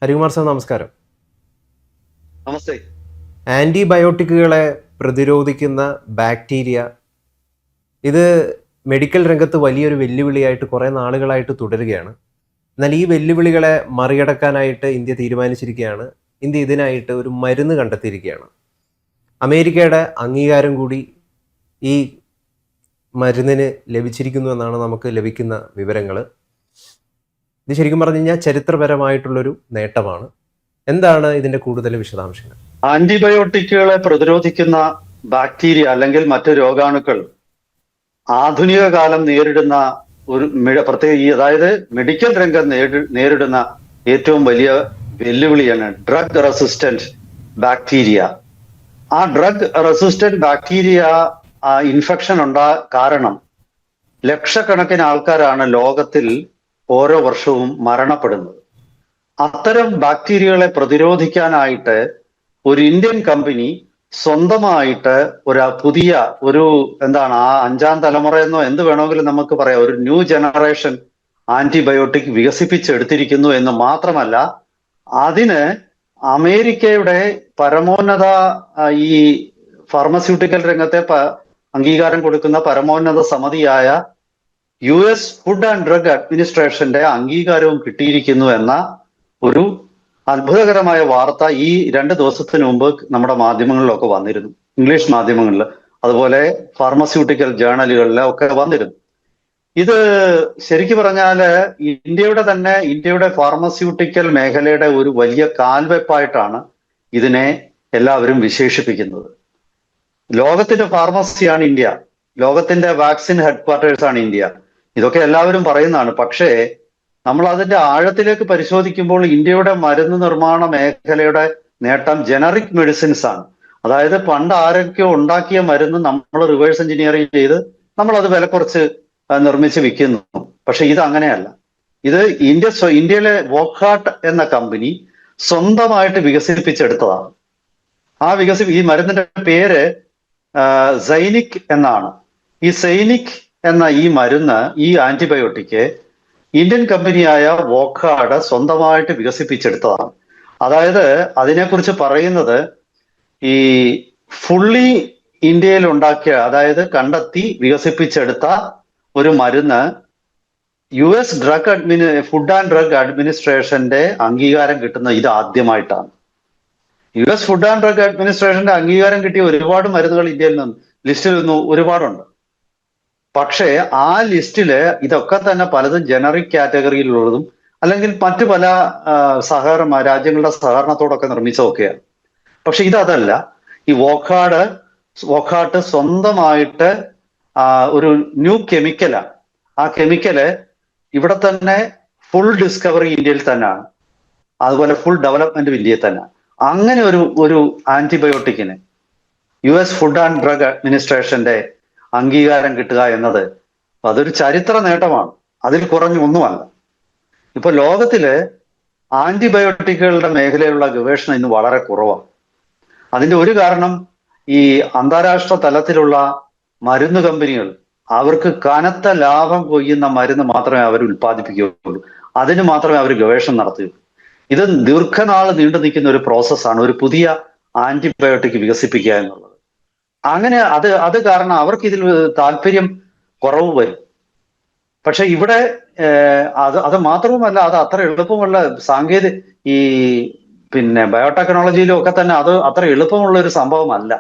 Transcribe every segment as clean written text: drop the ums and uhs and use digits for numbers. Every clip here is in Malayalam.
ഹരികുമാർ സാർ നമസ്കാരം. നമസ്തേ. ആൻറ്റിബയോട്ടിക്കുകളെ പ്രതിരോധിക്കുന്ന ബാക്ടീരിയ ഇത് മെഡിക്കൽ രംഗത്ത് വലിയൊരു വെല്ലുവിളിയായിട്ട് കുറേ നാളുകളായിട്ട് തുടരുകയാണ്. എന്നാൽ ഈ വെല്ലുവിളികളെ മറികടക്കാനായിട്ട് ഇന്ത്യ തീരുമാനിച്ചിരിക്കുകയാണ്. ഇന്ത്യ ഇതിനായിട്ട് ഒരു മരുന്ന് കണ്ടെത്തിയിരിക്കുകയാണ്. അമേരിക്കയുടെ അംഗീകാരം കൂടി ഈ മരുന്നിന് ലഭിച്ചിരിക്കുന്നു എന്നാണ് നമുക്ക് ലഭിക്കുന്ന വിവരങ്ങൾ. ഇത് ശരിക്കും പറഞ്ഞു കഴിഞ്ഞാൽ ചരിത്രപരമായിട്ടുള്ളൊരു നേട്ടമാണ്. എന്താണ് ഇതിൻ്റെ കൂടുതൽ വിശദാംശങ്ങൾ? ആന്റിബയോട്ടിക്കുകളെ പ്രതിരോധിക്കുന്ന ബാക്ടീരിയ അല്ലെങ്കിൽ മറ്റു രോഗാണുക്കൾ ആധുനിക കാലം നേരിടുന്ന ഒരു അതായത് മെഡിക്കൽ രംഗം നേരിടുന്ന ഏറ്റവും വലിയ വെല്ലുവിളിയാണ് ഡ്രഗ് റെസിസ്റ്റന്റ് ബാക്ടീരിയ. ആ ഡ്രഗ് റെസിസ്റ്റന്റ് ബാക്ടീരിയ ഇൻഫെക്ഷൻ കാരണം ലക്ഷക്കണക്കിന് ആൾക്കാരാണ് ലോകത്തിൽ ഓരോ വർഷവും മരണപ്പെടുന്നത്. അത്തരം ബാക്ടീരിയകളെ പ്രതിരോധിക്കാനായിട്ട് ഒരു ഇന്ത്യൻ കമ്പനി സ്വന്തമായിട്ട് പുതിയ ആ അഞ്ചാം തലമുറയെന്നോ എന്ത് വേണമെങ്കിലും നമുക്ക് പറയാം, ഒരു ന്യൂ ജനറേഷൻ ആന്റിബയോട്ടിക് വികസിപ്പിച്ചെടുത്തിരിക്കുന്നു എന്ന് മാത്രമല്ല, അതിന് അമേരിക്കയുടെ പരമോന്നത ഈ ഫാർമസ്യൂട്ടിക്കൽ രംഗത്തെ അംഗീകാരം കൊടുക്കുന്ന പരമോന്നത സമിതിയായ US ഫുഡ് ആൻഡ് ഡ്രഗ് അഡ്മിനിസ്ട്രേഷന്റെ അംഗീകാരവും കിട്ടിയിരിക്കുന്നു എന്ന ഒരു അത്ഭുതകരമായ വാർത്ത ഈ 2 ദിവസത്തിന് മുമ്പ് നമ്മുടെ മാധ്യമങ്ങളിലൊക്കെ വന്നിരുന്നു. ഇംഗ്ലീഷ് മാധ്യമങ്ങളിൽ, അതുപോലെ ഫാർമസ്യൂട്ടിക്കൽ ജേർണലുകളിൽ ഒക്കെ വന്നിരുന്നു. ഇത് ശരിക്കും പറഞ്ഞാല് ഇന്ത്യയുടെ ഫാർമസ്യൂട്ടിക്കൽ മേഖലയുടെ ഒരു വലിയ കാൽവെപ്പായിട്ടാണ് ഇതിനെ എല്ലാവരും വിശേഷിപ്പിക്കുന്നത്. ലോകത്തിന്റെ ഫാർമസിയാണ് ഇന്ത്യ, ലോകത്തിന്റെ വാക്സിൻ ഹെഡ്ക്വാർട്ടേഴ്സ് ആണ് ഇന്ത്യ. ഇതൊക്കെ എല്ലാവരും പറയുന്നതാണ്. പക്ഷേ നമ്മൾ അതിന്റെ ആഴത്തിലേക്ക് പരിശോധിക്കുമ്പോൾ ഇന്ത്യയുടെ മരുന്ന് നിർമ്മാണ മേഖലയുടെ നേട്ടം ജനറിക് മെഡിസിൻസ് ആണ്. അതായത് പണ്ട് ആരൊക്കെയോ ഉണ്ടാക്കിയ മരുന്ന് നമ്മൾ റിവേഴ്സ് എഞ്ചിനീയറിംഗ് ചെയ്ത് നമ്മൾ അത് വില കുറച്ച് നിർമ്മിച്ച് വിൽക്കുന്നു. പക്ഷെ ഇത് അങ്ങനെയല്ല. ഇത് ഇന്ത്യയിലെ വോക്ഹാർട്ട് എന്ന കമ്പനി സ്വന്തമായിട്ട് വികസിപ്പിച്ചെടുത്തതാണ്. ഈ മരുന്നിന്റെ പേര് സൈനിക് എന്നാണ്. ഈ സൈനിക് എന്ന ഈ മരുന്ന്, ഈ ആന്റിബയോട്ടിക് ഇന്ത്യൻ കമ്പനിയായ വോക്ഹാർഡ് സ്വന്തമായിട്ട് വികസിപ്പിച്ചെടുത്തതാണ്. അതായത് അതിനെക്കുറിച്ച് പറയുന്നത്, ഈ ഫുള്ളി ഇന്ത്യയിൽ ഉണ്ടാക്കിയ, അതായത് കണ്ടെത്തി വികസിപ്പിച്ചെടുത്ത ഒരു മരുന്ന് US ഫുഡ് ആൻഡ് ഡ്രഗ് അഡ്മിനിസ്ട്രേഷന്റെ അംഗീകാരം കിട്ടുന്ന ഇത് ആദ്യമായിട്ടാണ്. US ഫുഡ് ആൻഡ് ഡ്രഗ് അഡ്മിനിസ്ട്രേഷന്റെ അംഗീകാരം കിട്ടിയ ഒരുപാട് മരുന്നുകൾ ഇന്ത്യയിൽ നിന്ന് ലിസ്റ്റിൽ നിന്ന് ഒരുപാടുണ്ട്. പക്ഷേ ആ ലിസ്റ്റില് ഇതൊക്കെ തന്നെ പലതും ജനറിക് കാറ്റഗറിയിലുള്ളതും അല്ലെങ്കിൽ മറ്റു പല രാജ്യങ്ങളുടെ സഹകരണത്തോടൊക്കെ നിർമ്മിച്ചതൊക്കെയാണ്. പക്ഷെ ഇതല്ല. ഈ വോക്ഹാർട്ട് സ്വന്തമായിട്ട് ഒരു ന്യൂ കെമിക്കലാണ്. ആ കെമിക്കല് ഇവിടെ തന്നെ ഫുൾ ഡിസ്കവറി ഇന്ത്യയിൽ തന്നെയാണ്, അതുപോലെ ഫുൾ ഡെവലപ്മെന്റ് ഇന്ത്യയിൽ തന്നെ. അങ്ങനെ ഒരു ആന്റിബയോട്ടിക്കിന് US ഫുഡ് ആൻഡ് ഡ്രഗ് അഡ്മിനിസ്ട്രേഷന്റെ അംഗീകാരം കിട്ടുക എന്നത് അതൊരു ചരിത്ര നേട്ടമാണ്, അതിൽ കുറഞ്ഞൊന്നുമല്ല. ഇപ്പൊ ലോകത്തില് ആന്റിബയോട്ടിക്കുകളുടെ മേഖലയിലുള്ള ഗവേഷണം ഇന്ന് വളരെ കുറവാണ്. അതിന്റെ ഒരു കാരണം, ഈ അന്താരാഷ്ട്ര തലത്തിലുള്ള മരുന്ന് കമ്പനികൾ അവർക്ക് കനത്ത ലാഭം കൊയ്യുന്ന മരുന്ന് മാത്രമേ അവർ ഉൽപ്പാദിപ്പിക്കുകയുള്ളൂ, അതിന് മാത്രമേ അവർ ഗവേഷണം നടത്തുകയുള്ളൂ. ഇത് ദീർഘനാൾ നീണ്ടു നിൽക്കുന്ന ഒരു പ്രോസസ്സാണ്, ഒരു പുതിയ ആന്റിബയോട്ടിക് വികസിപ്പിക്കുക എന്നുള്ളത്. അങ്ങനെ അത് കാരണം അവർക്ക് ഇതിൽ താല്പര്യം കുറവ് വരും. പക്ഷെ ഇവിടെ അത് മാത്രവുമല്ല, അത് അത്ര എളുപ്പമുള്ള ഈ ബയോടെക്നോളജിയിലും ഒക്കെ തന്നെ അത് അത്ര എളുപ്പമുള്ള ഒരു സംഭവമല്ല.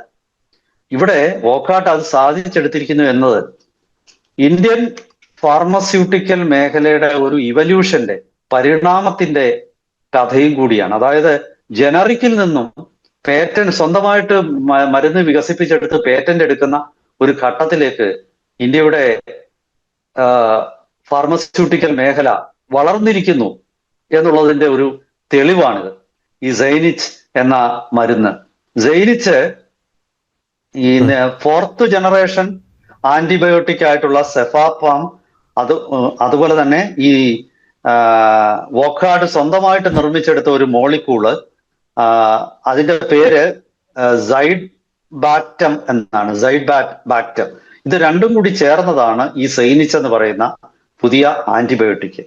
ഇവിടെ വോക്ഹാർട്ട് അത് സാധിച്ചെടുത്തിരിക്കുന്നു എന്നത് ഇന്ത്യൻ ഫാർമസ്യൂട്ടിക്കൽ മേഖലയുടെ ഒരു ഇവല്യൂഷന്റെ, പരിണാമത്തിന്റെ കഥയും കൂടിയാണ്. അതായത് ജനറിക്കിൽ നിന്നും സ്വന്തമായിട്ട് മരുന്ന് വികസിപ്പിച്ചെടുത്ത് പേറ്റന്റ് എടുക്കുന്ന ഒരു ഘട്ടത്തിലേക്ക് ഇന്ത്യയുടെ ഫാർമസ്യൂട്ടിക്കൽ മേഖല വളർന്നിരിക്കുന്നു എന്നുള്ളതിന്റെ ഒരു തെളിവാണിത്. ഈ സൈനിച്ച് എന്ന മരുന്ന്, സൈനിച്ച് ഈ 4th ജനറേഷൻ ആന്റിബയോട്ടിക് ആയിട്ടുള്ള സെഫാപാം, അതുപോലെ തന്നെ ഈ വോക്ഹാർഡ് സ്വന്തമായിട്ട് നിർമ്മിച്ചെടുത്ത ഒരു മോളിക്യൂള്, അതിന്റെ പേര് സൈഡ് ബാക്ടം എന്നാണ്, ബാക്ടം. ഇത് രണ്ടും കൂടി ചേർന്നതാണ് ഈ സൈനിച്ച് എന്ന് പറയുന്ന പുതിയ ആന്റിബയോട്ടിക്.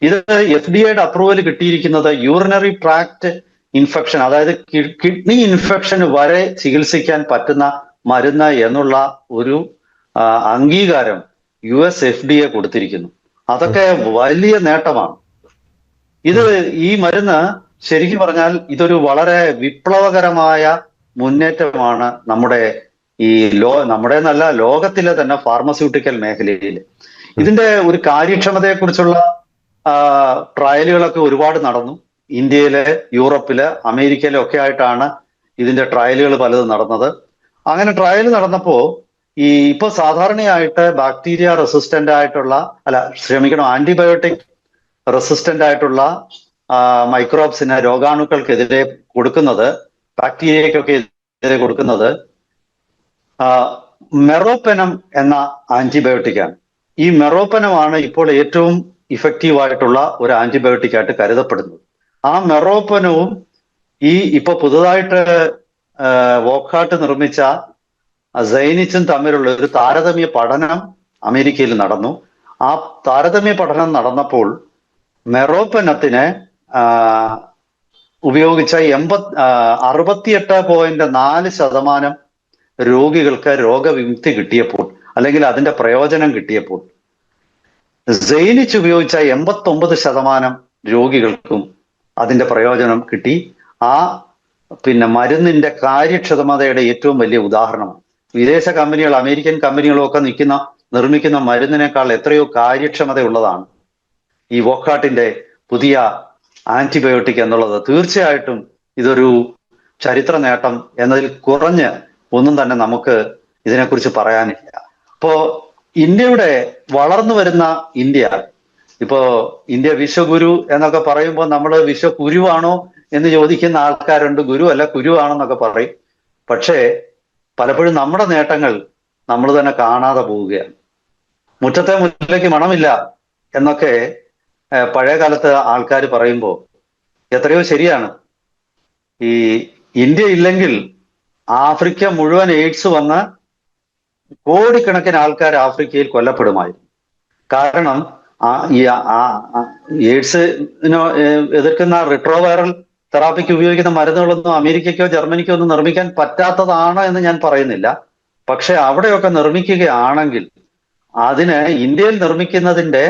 ഇത് FDA അപ്രൂവൽ കിട്ടിയിരിക്കുന്നത് യൂറിനറി ട്രാക്ട് ഇൻഫെക്ഷൻ, അതായത് കിഡ്നി ഇൻഫെക്ഷൻ വരെ ചികിത്സിക്കാൻ പറ്റുന്ന മരുന്ന് എന്നുള്ള ഒരു അംഗീകാരം FDA കൊടുത്തിരിക്കുന്നു. അതൊക്കെ വലിയ നേട്ടമാണ്. ഇത് ഈ മരുന്ന് ശരിക്കും പറഞ്ഞാൽ ഇതൊരു വളരെ വിപ്ലവകരമായ മുന്നേറ്റമാണ് നമ്മുടെ ഈ നമ്മുടെ നല്ല ലോകത്തിലെ തന്നെ ഫാർമസ്യൂട്ടിക്കൽ മേഖലയിൽ. ഇതിന്റെ ഒരു കാര്യക്ഷമതയെക്കുറിച്ചുള്ള ട്രയലുകളൊക്കെ ഒരുപാട് നടന്നു. ഇന്ത്യയില്, യൂറോപ്പില്, അമേരിക്കയിലും ഒക്കെ ആയിട്ടാണ് ഇതിന്റെ ട്രയലുകൾ പലതും നടന്നത്. അങ്ങനെ ട്രയൽ നടന്നപ്പോ ഇപ്പൊ സാധാരണയായിട്ട് ബാക്ടീരിയ റെസിസ്റ്റന്റ് ആയിട്ടുള്ള ആന്റിബയോട്ടിക് റെസിസ്റ്റന്റ് ആയിട്ടുള്ള മൈക്രോബ്സിന്, രോഗാണുക്കൾക്കെതിരെ കൊടുക്കുന്നത്, ബാക്ടീരിയക്കൊക്കെ എതിരെ കൊടുക്കുന്നത് മെറോപെനം എന്ന ആന്റിബയോട്ടിക് ആണ്. ഈ മെറോപെനമാണ് ഇപ്പോൾ ഏറ്റവും ഇഫക്റ്റീവ് ആയിട്ടുള്ള ഒരു ആന്റിബയോട്ടിക് ആയിട്ട് കരുതപ്പെടുന്നത്. ആ മെറോപെനവും ഇപ്പൊ പുതുതായിട്ട് വോക്ഹാർട്ട് നിർമ്മിച്ച സൈനിച്ചും തമ്മിലുള്ള ഒരു താരതമ്യ പഠനം അമേരിക്കയിൽ നടന്നു. ആ താരതമ്യ പഠനം നടന്നപ്പോൾ മെറോപെനത്തിന് ഉപയോഗിച്ച 68.4% രോഗികൾക്ക് രോഗവിമുക്തി കിട്ടിയപ്പോൾ, അല്ലെങ്കിൽ അതിന്റെ പ്രയോജനം കിട്ടിയപ്പോൾ, സൈനിച്ച് ഉപയോഗിച്ച 89% രോഗികൾക്കും അതിന്റെ പ്രയോജനം കിട്ടി. മരുന്നിന്റെ കാര്യക്ഷമതയുടെ ഏറ്റവും വലിയ ഉദാഹരണമാണ്. വിദേശ കമ്പനികൾ, അമേരിക്കൻ കമ്പനികളും ഒക്കെ നിർമ്മിക്കുന്ന മരുന്നിനേക്കാൾ എത്രയോ കാര്യക്ഷമതയുള്ളതാണ് ഈ വോക്ഹാർട്ടിന്റെ പുതിയ ആന്റിബയോട്ടിക് എന്നുള്ളത്. തീർച്ചയായിട്ടും ഇതൊരു ചരിത്ര നേട്ടം എന്നതിൽ കുറഞ്ഞ് ഒന്നും തന്നെ നമുക്ക് ഇതിനെക്കുറിച്ച് പറയാനില്ല. അപ്പോ ഇന്ത്യയുടെ വളർന്നു വരുന്ന ഇന്ത്യ വിശ്വഗുരു എന്നൊക്കെ പറയുമ്പോൾ നമ്മൾ വിശ്വഗുരുവാണോ എന്ന് ചോദിക്കുന്ന ആൾക്കാരുണ്ട്. ഗുരു അല്ല, കുരുവാണെന്നൊക്കെ പറയും. പക്ഷേ പലപ്പോഴും നമ്മുടെ നേട്ടങ്ങൾ നമ്മൾ തന്നെ കാണാതെ പോവുകയാണ്. മുറ്റത്തെ മുല്ലയ്ക്ക് മണമില്ല എന്നൊക്കെ പഴയ കാലത്ത് ആൾക്കാർ പറയുമ്പോൾ എത്രയോ ശരിയാണ്. ഇന്ത്യ ഇല്ലെങ്കിൽ ആഫ്രിക്ക മുഴുവൻ എയ്ഡ്സ് വന്ന് കോടിക്കണക്കിന് ആൾക്കാർ ആഫ്രിക്കയിൽ കൊല്ലപ്പെടുമായിരുന്നു. കാരണം എയ്ഡ്സിനെ എതിർക്കുന്ന റിട്രോവൈറൽ തെറാപ്പിക്ക് ഉപയോഗിക്കുന്ന മരുന്നുകളൊന്നും അമേരിക്കയ്ക്കോ ജർമ്മനിക്കോ ഒന്നും നിർമ്മിക്കാൻ പറ്റാത്തതാണ് എന്ന് ഞാൻ പറയുന്നില്ല. പക്ഷെ അവിടെയൊക്കെ നിർമ്മിക്കുകയാണെങ്കിൽ അതിന് ഇന്ത്യയിൽ നിർമ്മിക്കുന്നതിന്റെ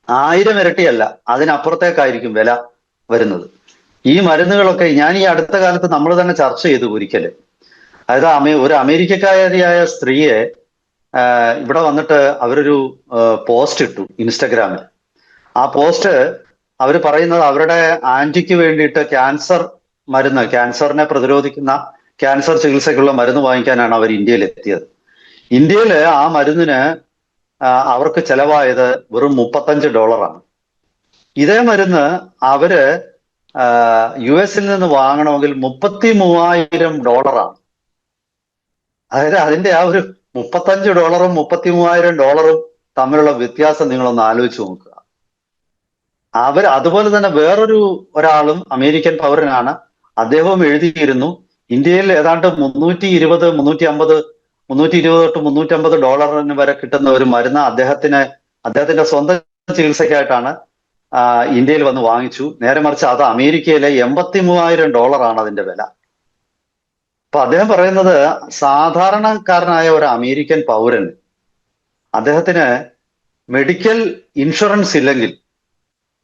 1000 ഇരട്ടിയല്ല, അതിനപ്പുറത്തേക്കായിരിക്കും വില വരുന്നത്. ഈ മരുന്നുകളൊക്കെ ഞാൻ ഈ അടുത്ത കാലത്ത് നമ്മൾ തന്നെ ചർച്ച ചെയ്തു ഒരിക്കല്. അതായത് ഒരു അമേരിക്കക്കാരിയായ സ്ത്രീയെ ഇവിടെ വന്നിട്ട് അവരൊരു പോസ്റ്റ് ഇട്ടു ഇൻസ്റ്റഗ്രാമിൽ. ആ പോസ്റ്റ് അവർ പറയുന്നത് അവരുടെ ആന്റിക്ക് വേണ്ടിയിട്ട് ക്യാൻസറിനെ പ്രതിരോധിക്കുന്ന ക്യാൻസർ ചികിത്സയ്ക്കുള്ള മരുന്ന് വാങ്ങിക്കാനാണ് അവർ ഇന്ത്യയിൽ എത്തിയത്. ഇന്ത്യയിൽ ആ മരുന്നിന് അവർക്ക് ചെലവായത് വെറും $35. ഇതേ മരുന്ന് അവര് US നിന്ന് വാങ്ങണമെങ്കിൽ $33,000. അതായത് അതിന്റെ ആ ഒരു $35 $33,000 തമ്മിലുള്ള വ്യത്യാസം നിങ്ങളൊന്ന് ആലോചിച്ച് നോക്കുക. അതുപോലെ തന്നെ ഒരാളും അമേരിക്കൻ പൗരനാണ്. അദ്ദേഹവും എഴുതിയിരുന്നു ഇന്ത്യയിൽ ഏതാണ്ട് $320 തൊട്ട് $350 വരെ കിട്ടുന്ന ഒരു മരുന്ന് അദ്ദേഹത്തിന്റെ സ്വന്തം ചികിത്സയ്ക്കായിട്ടാണ് ഇന്ത്യയിൽ വന്ന് വാങ്ങിച്ചു. നേരെ മറിച്ച് അത് അമേരിക്കയിലെ $83,000 അതിന്റെ വില. അപ്പൊ അദ്ദേഹം പറയുന്നത് സാധാരണക്കാരനായ ഒരു അമേരിക്കൻ പൗരൻ, അദ്ദേഹത്തിന് മെഡിക്കൽ ഇൻഷുറൻസ് ഇല്ലെങ്കിൽ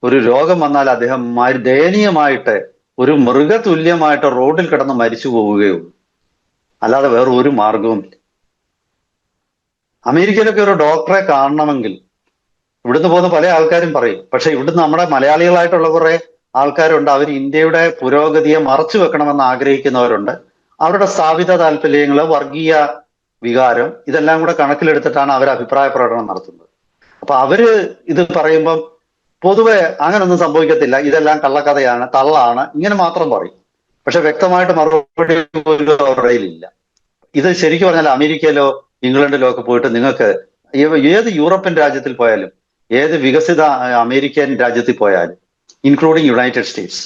ഒരു രോഗം വന്നാൽ അദ്ദേഹം ദയനീയമായിട്ട് ഒരു മൃഗതുല്യമായിട്ട് റോഡിൽ കിടന്ന് മരിച്ചു പോവുകയുള്ളൂ, അല്ലാതെ വേറെ ഒരു മാർഗവുമില്ല. അമേരിക്കയിലൊക്കെ ഒരു ഡോക്ടറെ കാണണമെങ്കിൽ ഇവിടുന്ന് പോകുന്ന പല ആൾക്കാരും പറയും. പക്ഷെ ഇവിടുന്ന് നമ്മുടെ മലയാളികളായിട്ടുള്ള കുറെ ആൾക്കാരുണ്ട്, അവർ ഇന്ത്യയുടെ പുരോഗതിയെ മറച്ചു വെക്കണമെന്ന് ആഗ്രഹിക്കുന്നവരുണ്ട്. അവരുടെ സ്ഥാപിത താല്പര്യങ്ങള്, വർഗീയ വികാരം, ഇതെല്ലാം കൂടെ കണക്കിലെടുത്തിട്ടാണ് അവർ അഭിപ്രായ പ്രകടനം നടത്തുന്നത്. അപ്പൊ അവര് ഇത് പറയുമ്പം പൊതുവെ അങ്ങനൊന്നും സംഭവിക്കത്തില്ല, ഇതെല്ലാം കള്ളക്കഥയാണ്, തള്ളാണ്, ഇങ്ങനെ മാത്രം പറയും. പക്ഷെ വ്യക്തമായിട്ട് മറുപടി പോലും അവരുടെ കയ്യിലില്ല. ഇത് ശരിക്കും പറഞ്ഞാൽ അമേരിക്കയിലോ ഇംഗ്ലണ്ടിലോ ഒക്കെ പോയിട്ട് നിങ്ങൾക്ക് ഏത് യൂറോപ്യൻ രാജ്യത്തിൽ പോയാലും, ഏത് വികസിത അമേരിക്കൻ രാജ്യത്തിൽ പോയാലും, ഇൻക്ലൂഡിങ് യുണൈറ്റഡ് സ്റ്റേറ്റ്സ്,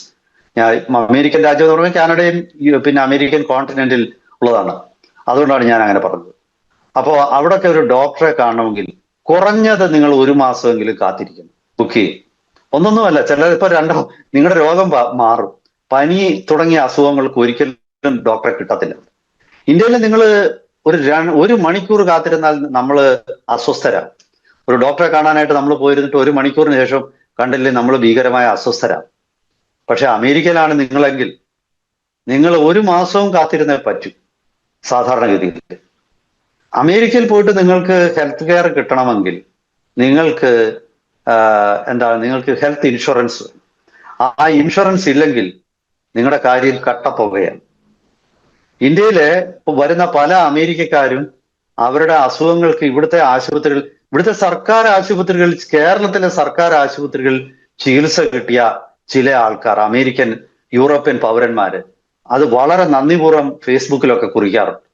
അമേരിക്കൻ രാജ്യം എന്ന് പറയുമ്പോൾ കാനഡയും പിന്നെ അമേരിക്കൻ കോണ്ടിനെന്റിൽ ഉള്ളതാണ്, അതുകൊണ്ടാണ് ഞാൻ അങ്ങനെ പറഞ്ഞത്. അപ്പോൾ അവിടെയൊക്കെ ഒരു ഡോക്ടറെ കാണണമെങ്കിൽ കുറഞ്ഞത് നിങ്ങൾ 1 മാസമെങ്കിലും കാത്തിരിക്കണം, ബുക്ക് ചെയ്യും. ഒന്നൊന്നുമല്ല, ചിലർ ഇപ്പൊ നിങ്ങളുടെ രോഗം മാറും. പനി തുടങ്ങിയ അസുഖങ്ങൾക്ക് ഒരിക്കലും ഡോക്ടറെ കിട്ടത്തില്ല. ഇന്ത്യയിൽ നിങ്ങൾ ഒരു മണിക്കൂർ കാത്തിരുന്നാൽ നമ്മൾ അസ്വസ്ഥരാണ്. ഒരു ഡോക്ടറെ കാണാനായിട്ട് നമ്മൾ പോയിരുന്നിട്ട് 1 മണിക്കൂറിന് ശേഷം കണ്ടില്ലേ നമ്മൾ ഭീകരമായ അസ്വസ്ഥരാണ്. പക്ഷെ അമേരിക്കയിലാണ് നിങ്ങളെങ്കിൽ നിങ്ങൾ 1 മാസവും കാത്തിരുന്നേ പറ്റൂ സാധാരണഗതിയിൽ. അമേരിക്കയിൽ പോയിട്ട് നിങ്ങൾക്ക് ഹെൽത്ത് കെയർ കിട്ടണമെങ്കിൽ നിങ്ങൾക്ക് നിങ്ങൾക്ക് ഹെൽത്ത് ഇൻഷുറൻസ്, ആ ഇൻഷുറൻസ് ഇല്ലെങ്കിൽ നിങ്ങളുടെ കാര്യം കട്ടപ്പുകയാണ്. ഇന്ത്യയിലെ വരുന്ന പല അമേരിക്കക്കാരും അവരുടെ അസുഖങ്ങൾക്ക് ഇവിടുത്തെ സർക്കാർ ആശുപത്രികൾ, കേരളത്തിലെ സർക്കാർ ആശുപത്രികളിൽ ചികിത്സ കിട്ടിയ ചില ആൾക്കാർ, അമേരിക്കൻ യൂറോപ്യൻ പൗരന്മാര്, അത് വളരെ നന്ദിപൂർവ്വം ഫേസ്ബുക്കിലൊക്കെ കുറിക്കാറുണ്ട്.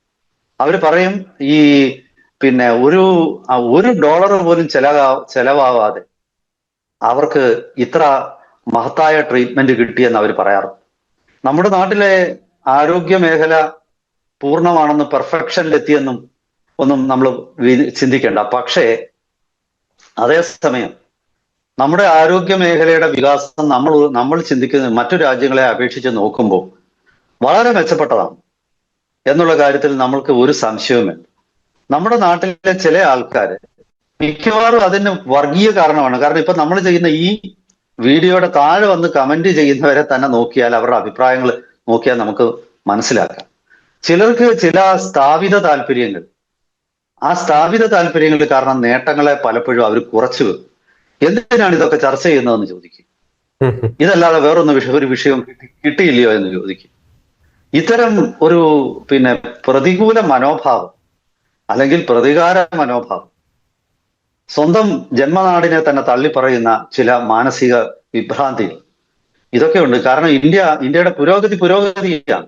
അവർ പറയും ഈ പിന്നെ $1 പോലും ചെലവാവാതെ അവർക്ക് ഇത്ര മഹത്തായ ട്രീറ്റ്മെന്റ് കിട്ടിയെന്ന് അവർ പറയാറുണ്ട്. നമ്മുടെ നാട്ടിലെ ആരോഗ്യ മേഖല പൂർണ്ണമാണെന്ന് പെർഫെക്ഷനിലെത്തിയെന്നും ഒന്നും നമ്മൾ ചിന്തിക്കേണ്ട. പക്ഷേ അതേസമയം നമ്മുടെ ആരോഗ്യ മേഖലയുടെ വികാസം നമ്മൾ ചിന്തിക്കുന്ന മറ്റു രാജ്യങ്ങളെ അപേക്ഷിച്ച് നോക്കുമ്പോൾ വളരെ മെച്ചപ്പെട്ടതാണ് എന്നുള്ള കാര്യത്തിൽ നമ്മൾക്ക് ഒരു സംശയവുമില്ല. നമ്മുടെ നാട്ടിലെ ചില ആൾക്കാർ മിക്കവാറും അതിന് വർഗീയ കാരണമാണ്. കാരണം ഇപ്പൊ നമ്മൾ ചെയ്യുന്ന ഈ വീഡിയോയുടെ താഴെ വന്ന് കമന്റ് ചെയ്യുന്നവരെ തന്നെ നോക്കിയാൽ, അവരുടെ അഭിപ്രായങ്ങൾ നോക്കിയാൽ നമുക്ക് മനസ്സിലാക്കാം. ചിലർക്ക് ചില സ്ഥാപിത താല്പര്യങ്ങൾ, ആ സ്ഥാപിത താല്പര്യങ്ങൾ കാരണം നേട്ടങ്ങളെ പലപ്പോഴും അവർ കുറച്ചു വെക്കും. എന്തിനാണ് ഇതൊക്കെ ചർച്ച ചെയ്യുന്നതെന്ന് ചോദിക്കും. ഇതല്ലാതെ ഒരു വിഷയം കിട്ടിയില്ലയോ എന്ന് ചോദിക്കും. ഇത്തരം ഒരു പ്രതികൂല മനോഭാവം അല്ലെങ്കിൽ പ്രതികാര മനോഭാവം, സ്വന്തം ജന്മനാടിനെ തന്നെ തള്ളിപ്പറയുന്ന ചില മാനസിക വിഭ്രാന്തികൾ, ഇതൊക്കെ ഉണ്ട്. കാരണം ഇന്ത്യയുടെ പുരോഗതിയാണ്.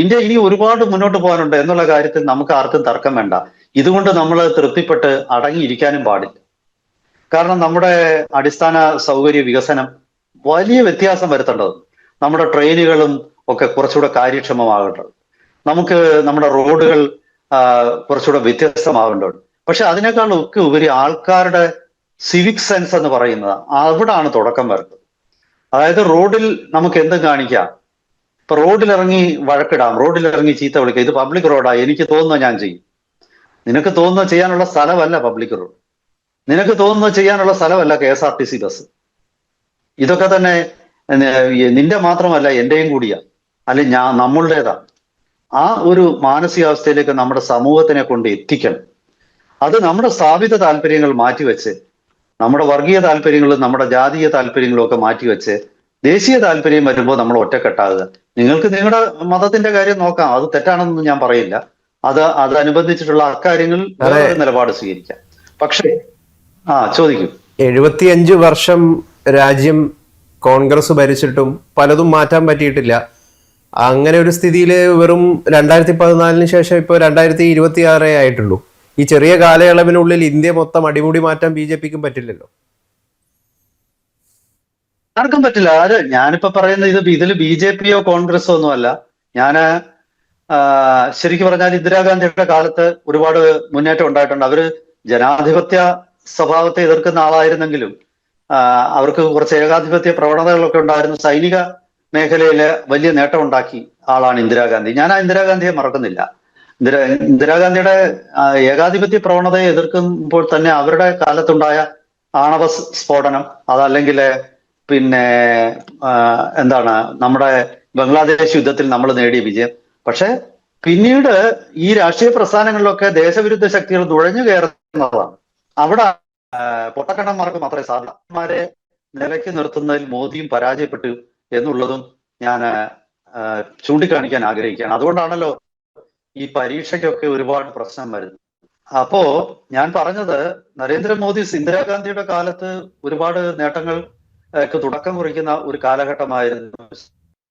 ഇന്ത്യ ഇനി ഒരുപാട് മുന്നോട്ട് പോകാനുണ്ട് എന്നുള്ള കാര്യത്തിൽ നമുക്ക് ആർക്കും തർക്കം വേണ്ട. ഇതുകൊണ്ട് നമ്മൾ തൃപ്തിപ്പെട്ട് അടങ്ങിയിരിക്കാനും പാടില്ല. കാരണം നമ്മുടെ അടിസ്ഥാന സൗകര്യ വികസനം വലിയ വ്യത്യാസം വരുത്തേണ്ടത്. നമ്മുടെ ട്രെയിനുകളും ഒക്കെ കുറച്ചുകൂടെ കാര്യക്ഷമമാകേണ്ടത്. നമുക്ക് നമ്മുടെ റോഡുകൾ കുറച്ചുകൂടെ വ്യത്യസ്തമാകേണ്ടത്. പക്ഷെ അതിനേക്കാൾ ഒക്കെ ഉപരി ആൾക്കാരുടെ സിവിക് സെൻസ് എന്ന് പറയുന്നത് അവിടാണ് തുടക്കം വരുന്നത്. അതായത് റോഡിൽ നമുക്ക് എന്തും കാണിക്കാം. ഇപ്പൊ റോഡിലിറങ്ങി വഴക്കിടാം, റോഡിലിറങ്ങി ചീത്ത വിളിക്കാം. ഇത് പബ്ലിക് റോഡാ, എനിക്ക് തോന്നുന്നത് ഞാൻ ചെയ്യും. നിനക്ക് തോന്നുന്നത് ചെയ്യാനുള്ള സ്ഥലമല്ല പബ്ലിക് റോഡ്. നിനക്ക് തോന്നുന്നത് ചെയ്യാനുള്ള സ്ഥലമല്ല KSRTC ബസ്. ഇതൊക്കെ തന്നെ നിന്റെ മാത്രമല്ല എന്റെയും കൂടിയാ, അല്ലെ നമ്മളുടേതാണ്. ആ ഒരു മാനസികാവസ്ഥയിലേക്ക് നമ്മുടെ സമൂഹത്തിനെ കൊണ്ട് എത്തിക്കണം. അത് നമ്മുടെ സ്ഥാപിത താല്പര്യങ്ങൾ മാറ്റിവെച്ച്, നമ്മുടെ വർഗീയ താല്പര്യങ്ങളും നമ്മുടെ ജാതീയ താല്പര്യങ്ങളും ഒക്കെ മാറ്റിവെച്ച് ദേശീയ താല്പര്യം വരുമ്പോൾ നമ്മൾ ഒറ്റക്കെട്ടാകുക. നിങ്ങൾക്ക് നിങ്ങളുടെ മതത്തിന്റെ കാര്യം നോക്കാം, അത് തെറ്റാണെന്നൊന്നും ഞാൻ പറയില്ല. അതനുബന്ധിച്ചിട്ടുള്ള അക്കാര്യങ്ങളിൽ വേറെ നിലപാട് സ്വീകരിക്കാം. പക്ഷേ ചോദിക്കും. 75 വർഷം രാജ്യം കോൺഗ്രസ് ഭരിച്ചിട്ടും പലതും മാറ്റാൻ പറ്റിയിട്ടില്ല. അങ്ങനെ ഒരു സ്ഥിതിയിൽ വെറും 2014 ശേഷം ഇപ്പോൾ 2026 ആയിട്ടുള്ളൂ. ഈ ചെറിയ കാലയളവിനുള്ളിൽ ഇന്ത്യ മൊത്തം അടിമുടി മാറ്റാൻ BJPക്കും പറ്റില്ലല്ലോ. ആർക്കും പറ്റില്ല. ഞാനിപ്പോ പറയുന്നത് ഇതിൽ BJPയോ കോൺഗ്രസോ ഒന്നുമല്ല. ശരിക്കും പറഞ്ഞാൽ ഇന്ദിരാഗാന്ധിയുടെ കാലത്ത് ഒരുപാട് മുന്നേറ്റം ഉണ്ടായിട്ടുണ്ട്. അവര് ജനാധിപത്യ സ്വഭാവത്തെ എതിർക്കുന്ന ആളായിരുന്നെങ്കിലും അവർക്ക് കുറച്ച് ഏകാധിപത്യ പ്രവണതകളൊക്കെ ഉണ്ടായിരുന്നു. സൈനിക മേഖലയിൽ വലിയ നേട്ടം ഉണ്ടാക്കി ആളാണ് ഇന്ദിരാഗാന്ധി. ഞാൻ ഇന്ദിരാഗാന്ധിയെ മറക്കുന്നില്ല. ഇന്ദിരാഗാന്ധിയുടെ ഏകാധിപത്യ പ്രവണതയെ എതിർക്കുമ്പോൾ തന്നെ അവരുടെ കാലത്തുണ്ടായ ആണവ സ്ഫോടനം, അതല്ലെങ്കിൽ നമ്മുടെ ബംഗ്ലാദേശ് യുദ്ധത്തിൽ നമ്മൾ നേടിയ വിജയം. പക്ഷെ പിന്നീട് ഈ രാഷ്ട്രീയ പ്രസ്ഥാനങ്ങളിലൊക്കെ ദേശവിരുദ്ധ ശക്തികൾ നുഴഞ്ഞു കയറുന്നതാണ്. അവിടെ പൊട്ടക്കണ്ണന്മാർക്ക് മാത്രമേ സാധാരണമാരെ നിലയ്ക്ക് നിർത്തുന്നതിൽ മോദിയും പരാജയപ്പെട്ടു എന്നുള്ളതും ഞാൻ ചൂണ്ടിക്കാണിക്കാൻ ആഗ്രഹിക്കുകയാണ്. അതുകൊണ്ടാണല്ലോ ഈ പരീക്ഷയ്ക്കൊക്കെ ഒരുപാട് പ്രശ്നം വരുന്നത്. അപ്പോ ഞാൻ പറഞ്ഞത്, നരേന്ദ്രമോദി ഇന്ദിരാഗാന്ധിയുടെ കാലത്ത് ഒരുപാട് നേട്ടങ്ങൾക്ക് തുടക്കം കുറിക്കുന്ന ഒരു കാലഘട്ടമായിരുന്നു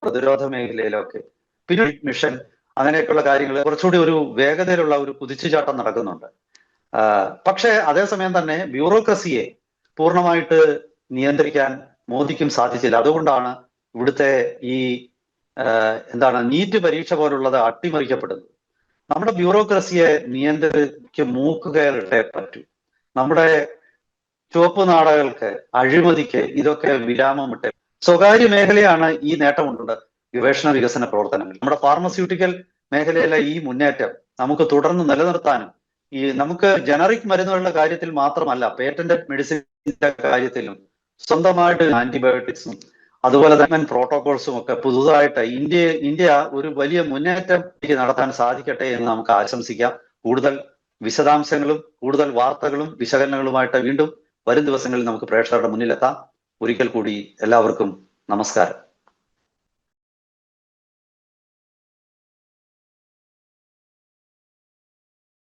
പ്രതിരോധ മേഖലയിലൊക്കെ. പിന്നെ മിഷൻ അങ്ങനെയൊക്കെയുള്ള കാര്യങ്ങൾ കുറച്ചുകൂടി ഒരു വേഗതയിലുള്ള ഒരു കുതിച്ചുചാട്ടം നടക്കുന്നുണ്ട്. പക്ഷേ അതേസമയം തന്നെ ബ്യൂറോക്രസിയെ പൂർണ്ണമായിട്ട് നിയന്ത്രിക്കാൻ മോദിക്കും സാധിച്ചില്ല. അതുകൊണ്ടാണ് ഇവിടുത്തെ ഈ നീറ്റ് പരീക്ഷ പോലുള്ളത് അട്ടിമറിക്കപ്പെടുന്നത്. നമ്മുടെ ബ്യൂറോക്രസിയെ നിയന്ത്രിക്ക് മൂക്കുകയറിട്ടേ പറ്റൂ. നമ്മുടെ ചുവപ്പ് നാടകൾക്ക്, അഴിമതിക്ക് ഇതൊക്കെ വിരാമമിട്ട് സ്വകാര്യ മേഖലയാണ് ഈ നേട്ടമുണ്ട് ഗവേഷണ വികസന പ്രവർത്തനങ്ങൾ. നമ്മുടെ ഫാർമസ്യൂട്ടിക്കൽ മേഖലയിലെ ഈ മുന്നേറ്റം നമുക്ക് തുടർന്ന് നിലനിർത്താനും നമുക്ക് ജനറിക് മരുന്നുകളുടെ കാര്യത്തിൽ മാത്രമല്ല, പേറ്റന്റഡ് മെഡിസിന്റെ കാര്യത്തിലും സ്വന്തമായിട്ട് ആന്റിബയോട്ടിക്സും അതുപോലെ തന്നെ പ്രോട്ടോകോൾസും ഒക്കെ പുതുതായിട്ട് ഇന്ത്യ ഒരു വലിയ മുന്നേറ്റം നടത്താൻ സാധിക്കട്ടെ എന്ന് നമുക്ക് ആശംസിക്കാം. കൂടുതൽ വിശദാംശങ്ങളും കൂടുതൽ വാർത്തകളും വിശകലനങ്ങളുമായിട്ട് വീണ്ടും വരും ദിവസങ്ങളിൽ നമുക്ക് പ്രേക്ഷകരുടെ മുന്നിലെത്താം. ഒരിക്കൽ കൂടി എല്ലാവർക്കും നമസ്കാരം.